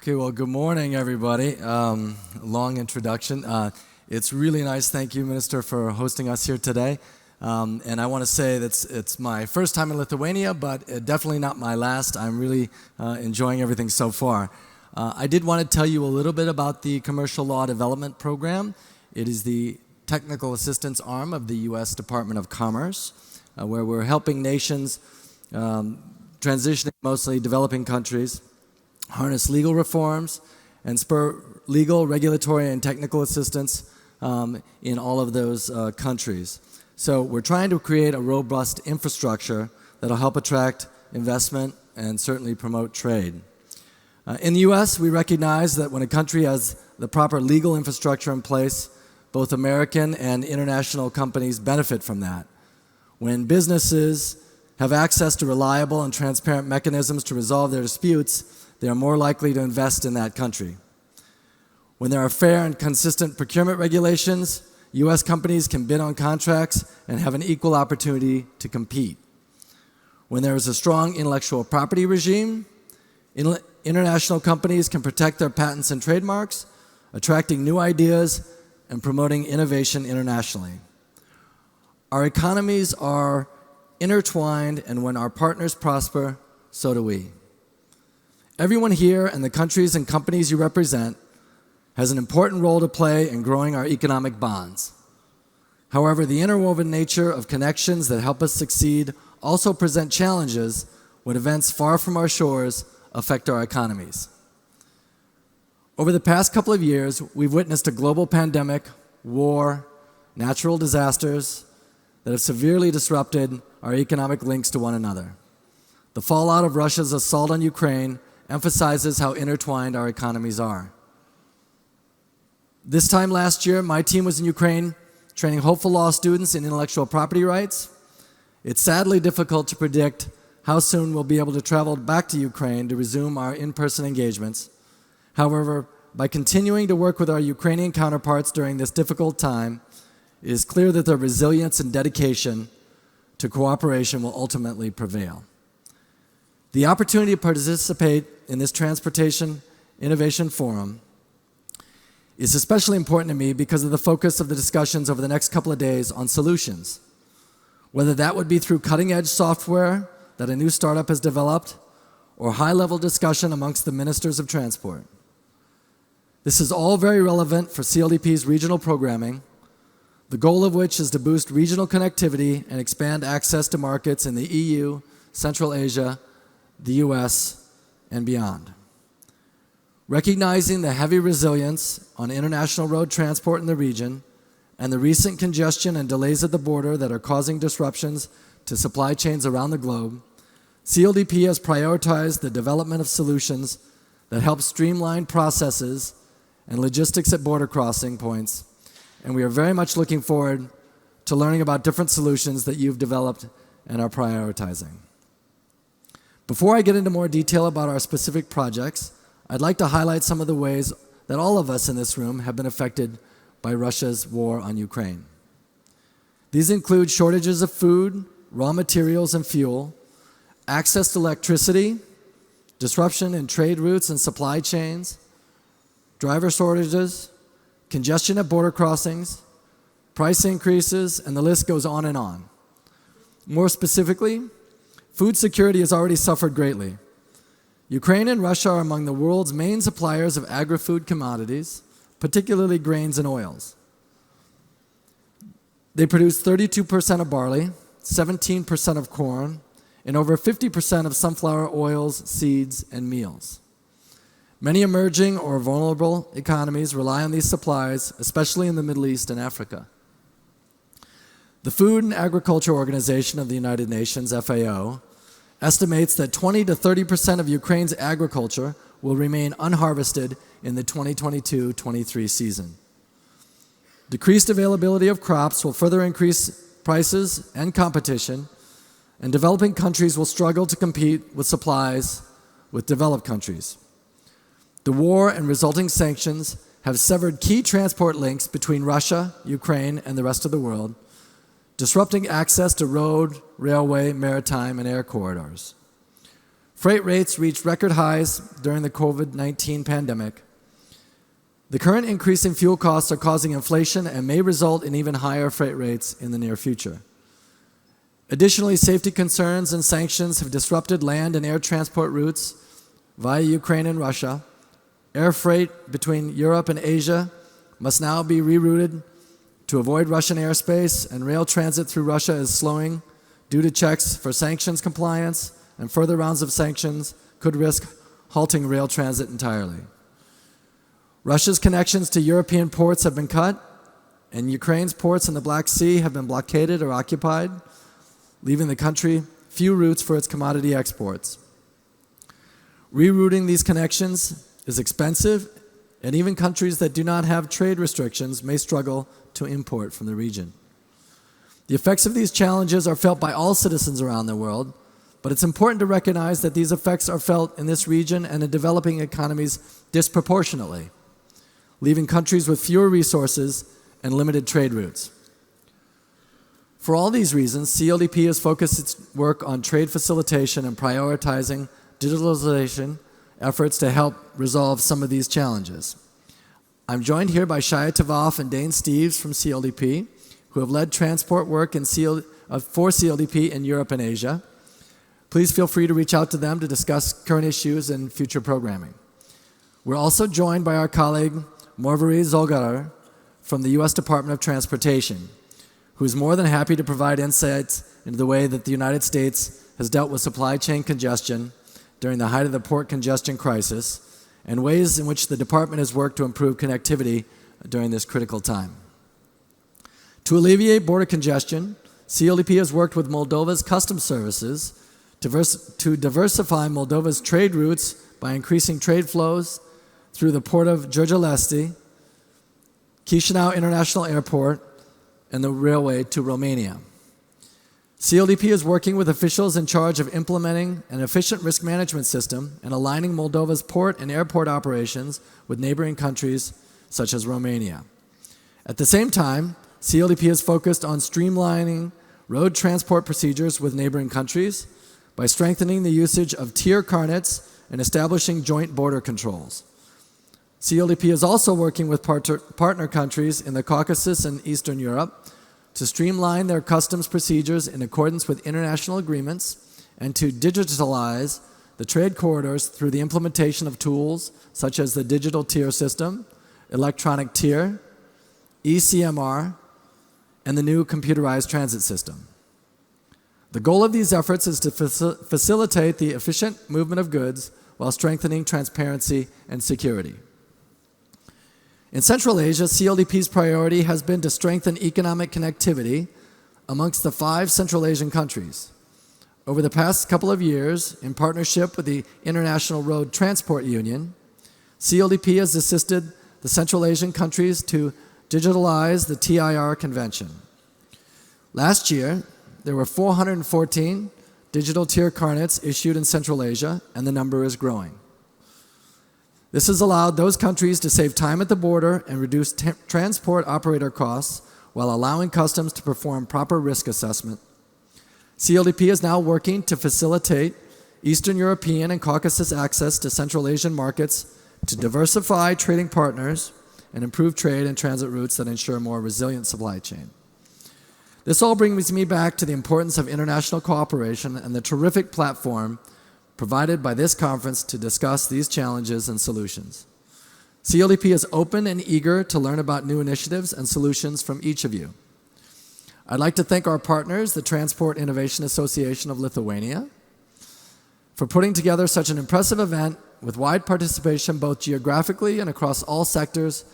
Okay, well, good morning, everybody. Long introduction. It's really nice. Thank you, Minister, for hosting us here today. And I want to say that it's my first time in Lithuania, but definitely not my last. I'm really enjoying everything so far. I did want to tell you a little bit about the Commercial Law Development Program. It is the technical assistance arm of the U.S. Department of Commerce, where we're helping nations, transitioning mostly developing countries, harness legal reforms and spur legal, regulatory, and technical assistance in all of those countries. So we're trying to create a robust infrastructure that will help attract investment and certainly promote trade. In the U.S., we recognize that when a country has the proper legal infrastructure in place, both American and international companies benefit from that. When businesses have access to reliable and transparent mechanisms to resolve their disputes, they are more likely to invest in that country. When there are fair and consistent procurement regulations, U.S. companies can bid on contracts and have an equal opportunity to compete. When there is a strong intellectual property regime, international companies can protect their patents and trademarks, attracting new ideas and promoting innovation internationally. Our economies are intertwined, and when our partners prosper, so do we. Everyone here and the countries and companies you represent has an important role to play in growing our economic bonds. However, the interwoven nature of connections that help us succeed also present challenges when events far from our shores affect our economies. Over the past couple of years, we've witnessed a global pandemic, war, natural disasters that have severely disrupted our economic links to one another. The fallout of Russia's assault on Ukraine emphasizes how intertwined our economies are. This time last year, my team was in Ukraine training hopeful law students in intellectual property rights. It's sadly difficult to predict how soon we'll be able to travel back to Ukraine to resume our in-person engagements. However, by continuing to work with our Ukrainian counterparts during this difficult time, it is clear that their resilience and dedication to cooperation will ultimately prevail. The opportunity to participate in this Transportation Innovation Forum is especially important to me because of the focus of the discussions over the next couple of days on solutions, whether that would be through cutting-edge software that a new startup has developed or high-level discussion amongst the ministers of transport. This is all very relevant for CLDP's regional programming, the goal of which is to boost regional connectivity and expand access to markets in the EU, Central Asia, the US, and beyond. Recognizing the heavy resilience on international road transport in the region and the recent congestion and delays at the border that are causing disruptions to supply chains around the globe, CLDP has prioritized the development of solutions that help streamline processes and logistics at border crossing points, and we are very much looking forward to learning about different solutions that you've developed and are prioritizing. Before I get into more detail about our specific projects, I'd like to highlight some of the ways that all of us in this room have been affected by Russia's war on Ukraine. These include shortages of food, raw materials and fuel, access to electricity, disruption in trade routes and supply chains, driver shortages, congestion at border crossings, price increases, and the list goes on and on. More specifically, food security has already suffered greatly. Ukraine and Russia are among the world's main suppliers of agri-food commodities, particularly grains and oils. They produce 32% of barley, 17% of corn, and over 50% of sunflower oils, seeds, and meals. Many emerging or vulnerable economies rely on these supplies, especially in the Middle East and Africa. The Food and Agriculture Organization of the United Nations, FAO, estimates that 20 to 30% of Ukraine's agriculture will remain unharvested in the 2022-23 season. Decreased availability of crops will further increase prices and competition, and developing countries will struggle to compete with supplies with developed countries. The war and resulting sanctions have severed key transport links between Russia, Ukraine, and the rest of the world, disrupting access to road, railway, maritime, and air corridors. Freight rates reached record highs during the COVID-19 pandemic. The current increase in fuel costs are causing inflation and may result in even higher freight rates in the near future. Additionally, safety concerns and sanctions have disrupted land and air transport routes via Ukraine and Russia. Air freight between Europe and Asia must now be rerouted to avoid Russian airspace, and rail transit through Russia is slowing due to checks for sanctions compliance, and further rounds of sanctions could risk halting rail transit entirely. Russia's connections to European ports have been cut, and Ukraine's ports in the Black Sea have been blockaded or occupied, leaving the country few routes for its commodity exports. Rerouting these connections is expensive, and even countries that do not have trade restrictions may struggle to import from the region. The effects of these challenges are felt by all citizens around the world, but it's important to recognize that these effects are felt in this region and in developing economies disproportionately, leaving countries with fewer resources and limited trade routes. For all these reasons, CLDP has focused its work on trade facilitation and prioritizing digitalization efforts to help resolve some of these challenges. I'm joined here by Shaya Tavoff and Dane Steeves from CLDP, who have led transport work for CLDP in Europe and Asia. Please feel free to reach out to them to discuss current issues and future programming. We're also joined by our colleague, Morvari Zolgar, from the U.S. Department of Transportation, who is more than happy to provide insights into the way that the United States has dealt with supply chain congestion during the height of the port congestion crisis, and ways in which the department has worked to improve connectivity during this critical time. To alleviate border congestion, CLDP has worked with Moldova's customs services to diversify Moldova's trade routes by increasing trade flows through the port of Giurgiu-Leste, Chișinău International Airport, and the railway to Romania. CLDP is working with officials in charge of implementing an efficient risk management system and aligning Moldova's port and airport operations with neighboring countries such as Romania. At the same time, CLDP is focused on streamlining road transport procedures with neighboring countries by strengthening the usage of tier carnets and establishing joint border controls. CLDP is also working with partner countries in the Caucasus and Eastern Europe to streamline their customs procedures in accordance with international agreements and to digitalize the trade corridors through the implementation of tools such as the digital tier system, electronic tier, ECMR, and the new computerized transit system. The goal of these efforts is to facilitate the efficient movement of goods while strengthening transparency and security. In Central Asia, CLDP's priority has been to strengthen economic connectivity amongst the 5 Central Asian countries. Over the past couple of years, in partnership with the International Road Transport Union, CLDP has assisted the Central Asian countries to digitalize the TIR convention. Last year, there were 414 digital tier carnets issued in Central Asia, and the number is growing. This has allowed those countries to save time at the border and reduce transport operator costs while allowing customs to perform proper risk assessment. CLDP is now working to facilitate Eastern European and Caucasus access to Central Asian markets to diversify trading partners and improve trade and transit routes that ensure a more resilient supply chain. This all brings me back to the importance of international cooperation and the terrific platform provided by this conference to discuss these challenges and solutions. CLDP is open and eager to learn about new initiatives and solutions from each of you. I'd like to thank our partners, the Transport Innovation Association of Lithuania, for putting together such an impressive event with wide participation both geographically and across all sectors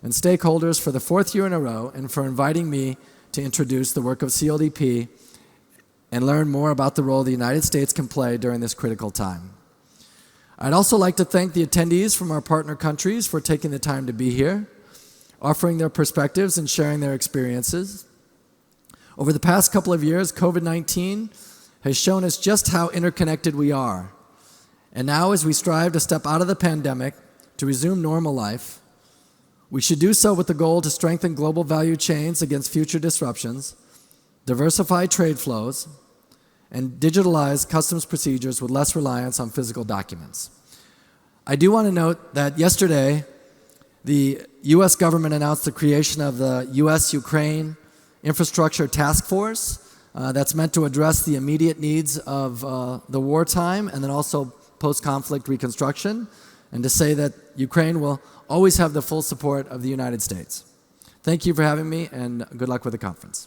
and stakeholders for the 4th year in a row, and for inviting me to introduce the work of CLDP and learn more about the role the United States can play during this critical time. I'd also like to thank the attendees from our partner countries for taking the time to be here, offering their perspectives and sharing their experiences. Over the past couple of years, COVID-19 has shown us just how interconnected we are. And now, as we strive to step out of the pandemic to resume normal life, we should do so with the goal to strengthen global value chains against future disruptions, diversify trade flows, and digitalize customs procedures with less reliance on physical documents. I do want to note that yesterday, the U.S. government announced the creation of the U.S.-Ukraine Infrastructure Task Force that's meant to address the immediate needs of the wartime and then also post-conflict reconstruction, and to say that Ukraine will always have the full support of the United States. Thank you for having me, and good luck with the conference.